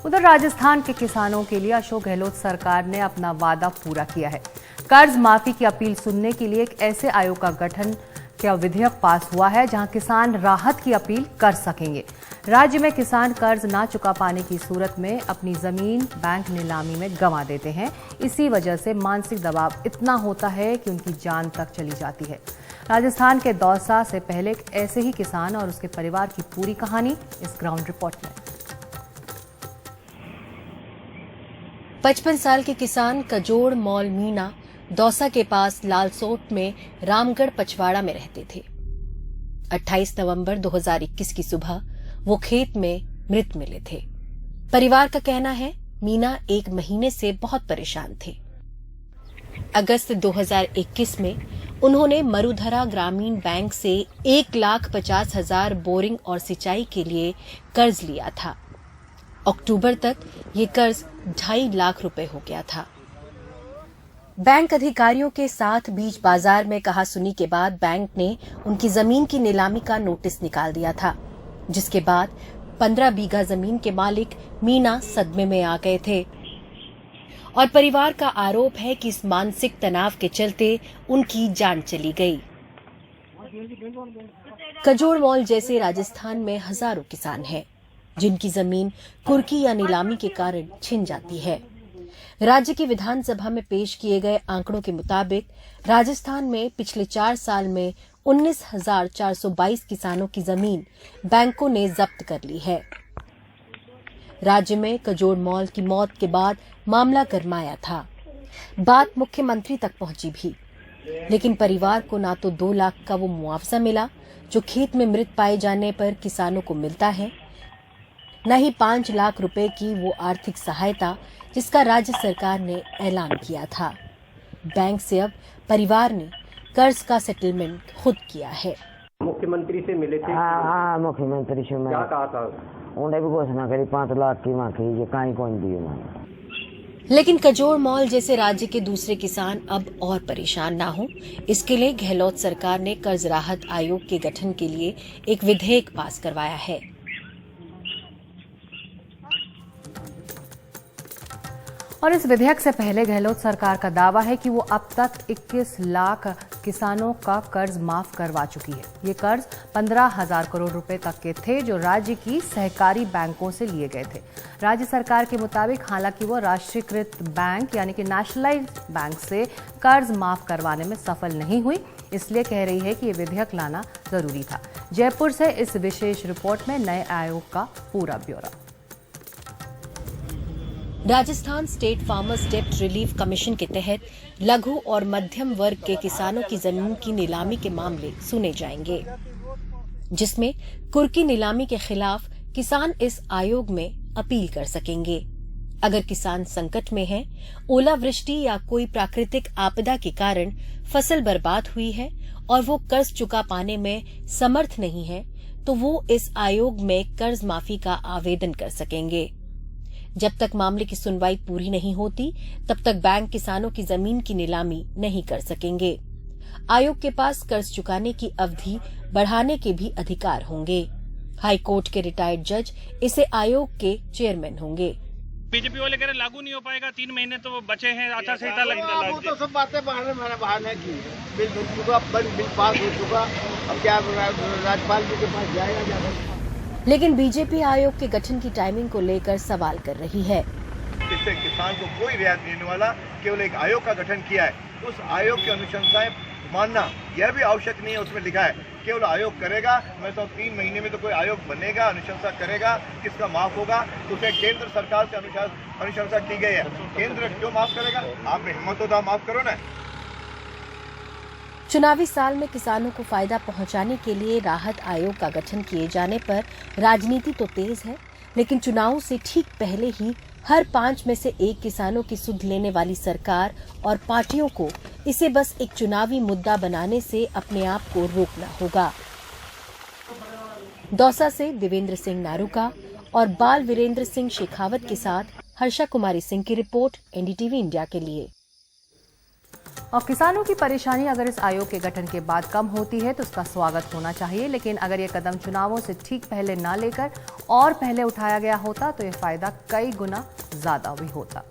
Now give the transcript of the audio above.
उधर राजस्थान के किसानों के लिए अशोक गहलोत सरकार ने अपना वादा पूरा किया है। कर्ज माफी की अपील सुनने के लिए एक ऐसे आयोग का गठन का विधेयक पास हुआ है जहां किसान राहत की अपील कर सकेंगे। राज्य में किसान कर्ज ना चुका पाने की सूरत में अपनी जमीन बैंक नीलामी में गंवा देते हैं। इसी वजह से मानसिक दबाव इतना होता है कि उनकी जान तक चली जाती है। राजस्थान के दौसा से पहले एक ऐसे ही किसान और उसके परिवार की पूरी कहानी इस ग्राउंड रिपोर्ट में। 55 साल के किसान कजोड़ मौल मीणा दौसा के पास लालसोट में रामगढ़ पचवाड़ा में रहते थे। 28 नवंबर 2021 की सुबह वो खेत में मृत मिले थे। परिवार का कहना है मीणा एक महीने से बहुत परेशान थे। अगस्त 2021 में उन्होंने मरुधरा ग्रामीण बैंक से 1,50,000 बोरिंग और सिंचाई के लिए कर्ज लिया था। अक्टूबर तक ये कर्ज 2.5 लाख रुपए हो गया था। बैंक अधिकारियों के साथ बीच बाजार में कहासुनी के बाद बैंक ने उनकी जमीन की नीलामी का नोटिस निकाल दिया था, जिसके बाद 15 बीघा जमीन के मालिक मीणा सदमे में आ गए थे और परिवार का आरोप है कि इस मानसिक तनाव के चलते उनकी जान चली गई। कजोड़ मॉल जैसे राजस्थान में हजारों किसान हैं, जिनकी जमीन कुर्की या नीलामी के कारण छिन जाती है। राज्य की विधानसभा में पेश किए गए आंकड़ों के मुताबिक राजस्थान में पिछले 4 साल में 19,422 किसानों की जमीन बैंकों ने जब्त कर ली है। राज्य में कजोड़ मॉल की मौत के बाद मामला गरमाया था। बात मुख्यमंत्री तक पहुंची भी, लेकिन परिवार को ना तो 2 लाख का वो मुआवजा मिला जो खेत में मृत पाए जाने पर किसानों को मिलता है, न ही 5 लाख रुपए की वो आर्थिक सहायता जिसका राज्य सरकार ने ऐलान किया था। बैंक से अब परिवार ने कर्ज का सेटलमेंट खुद किया है। मुख्यमंत्री से मिले थे? हाँ, मुख्यमंत्री से मैं क्या कहा था? उन्हें भी घोषणा करी 5 लाख की मांगी, ये कहीं कौन दी उन्होंने। लेकिन कजोड़ मॉल जैसे राज्य के दूसरे किसान अब और परेशान ना हो, इसके लिए गहलोत सरकार ने कर्ज राहत आयोग के गठन के लिए एक विधेयक पास करवाया है। और इस विधेयक से पहले गहलोत सरकार का दावा है कि वो अब तक 21 लाख किसानों का कर्ज माफ करवा चुकी है। ये कर्ज 15,000 करोड़ रुपए तक के थे जो राज्य की सहकारी बैंकों से लिए गए थे। राज्य सरकार के मुताबिक हालांकि वो राष्ट्रीयकृत बैंक यानी कि नेशनलाइज्ड बैंक से कर्ज माफ करवाने में सफल नहीं हुई, इसलिए कह रही है कि ये विधेयक लाना जरूरी था। जयपुर से इस विशेष रिपोर्ट में नए आयोग का पूरा ब्यौरा। राजस्थान स्टेट फार्मर्स डेब्ट रिलीफ कमीशन के तहत लघु और मध्यम वर्ग के किसानों की जमीन की नीलामी के मामले सुने जाएंगे, जिसमें कुर्की नीलामी के खिलाफ किसान इस आयोग में अपील कर सकेंगे। अगर किसान संकट में है, ओलावृष्टि या कोई प्राकृतिक आपदा के कारण फसल बर्बाद हुई है और वो कर्ज चुका पाने में समर्थ नहीं है, तो वो इस आयोग में कर्ज माफी का आवेदन कर सकेंगे। जब तक मामले की सुनवाई पूरी नहीं होती, तब तक बैंक किसानों की जमीन की नीलामी नहीं कर सकेंगे। आयोग के पास कर्ज चुकाने की अवधि बढ़ाने के भी अधिकार होंगे। हाई कोर्ट के रिटायर्ड जज इसे आयोग के चेयरमैन होंगे। बीजेपी वाले कह रहे लागू नहीं हो पाएगा, 3 महीने तो बचे हैं, आचार संहिता लगेगा। वो तो सब बातें बहाने की। बिल बन चुका, बिल पास हो चुका, अब क्या राज्यपाल जी के पास जाएगा। लेकिन बीजेपी आयोग के गठन की टाइमिंग को लेकर सवाल कर रही है। इससे किसान को कोई रियायत नहीं होने वाला, केवल एक आयोग का गठन किया है, उस आयोग की अनुशंसाएं मानना यह भी आवश्यक नहीं है। उसमें लिखा है केवल आयोग करेगा। मैं तो 3 महीने में तो कोई आयोग बनेगा, अनुशंसा करेगा, किसका माफ होगा? तो उसे केंद्र सरकार से अनुशंसा की गई है। केंद्र क्यों माफ करेगा? आप हिम्मत होता माफ करो ना। चुनावी साल में किसानों को फायदा पहुंचाने के लिए राहत आयोग का गठन किए जाने पर राजनीति तो तेज है, लेकिन चुनावों से ठीक पहले ही हर 5 में से 1 किसानों की सुध लेने वाली सरकार और पार्टियों को इसे बस एक चुनावी मुद्दा बनाने से अपने आप को रोकना होगा। दौसा से देवेंद्र सिंह नारूका और बाल वीरेंद्र सिंह शेखावत के साथ हर्षा कुमारी सिंह की रिपोर्ट, एनडीटीवी इंडिया के लिए। और किसानों की परेशानी अगर इस आयोग के गठन के बाद कम होती है तो उसका स्वागत होना चाहिए, लेकिन अगर ये कदम चुनावों से ठीक पहले ना लेकर और पहले उठाया गया होता तो ये फायदा कई गुना ज्यादा भी होता।